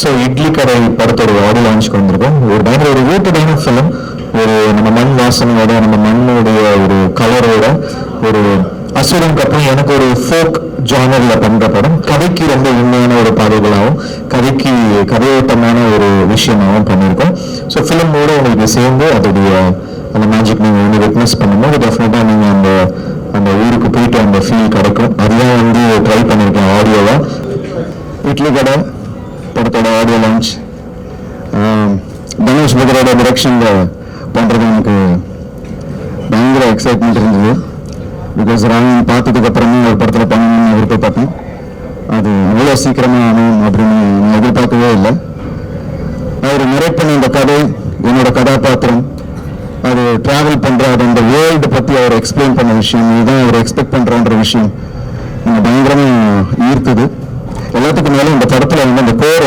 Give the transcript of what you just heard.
So idli கடை படத்தோட audio லான்ச்சுக்கு வந்திருக்கோம். ஒரு பயங்கர ஒரு ரூட்டடான ஃபிலிம். ஒரு நம்ம மண் வாசனையோட, நம்ம மண்ணுடைய ஒரு கலரோட, ஒரு அசுரனுக்கு அப்புறம் எனக்கு ஒரு ஃபோக் ஜானர்ல பண்ற படம். கதைக்கு ரொம்ப உண்மையான ஒரு பாதைகளாகவும், கதைக்கு கதையோட்டமான ஒரு விஷயமாகவும் பண்ணியிருக்கோம். ஸோ ஃபிலிமோட உங்களுக்கு சேர்ந்து அதோடைய அந்த மேஜிக் நீங்கள் வந்து விட்னஸ் பண்ணும்போது டெஃபினட்டாக நீங்கள் அந்த அந்த ஊருக்கு போயிட்டு அந்த ஃபீல் கிடைக்கும். அதுதான் வந்து ட்ரை பண்ணியிருக்கேன் ஆடியோவாக. இட்லி கடை படத்தோட ஆடியோ லான்ச் தனுஷ் பகரோட டிரெக்ஷனில் பண்ணுறது எனக்கு பயங்கர எக்ஸைட்மெண்ட் இருந்தது. பிகாஸ் ராயன் பார்த்ததுக்கு அப்புறமே ஒரு படத்தில் பண்ணணும்னு விருப்பப்பட்டேன். அது அவ்வளோ சீக்கிரமாக ஆகும் அப்படின்னு நான் எதிர்பார்க்கவே இல்லை. அவர் நரேட் பண்ண இந்த கதை, என்னோட கதாபாத்திரம், அது ட்ராவல் பண்ணுற அது அந்த வேர்ல்டு பற்றி அவர் எக்ஸ்பிளைன் பண்ண விஷயம், இதுதான் அவர் எக்ஸ்பெக்ட் பண்ணுறன்ற விஷயம் எனக்கு பயங்கரமாக ஈர்த்தது. எல்லாத்துக்கும் மேலே இந்த படத்தில் வந்து அந்த கோர்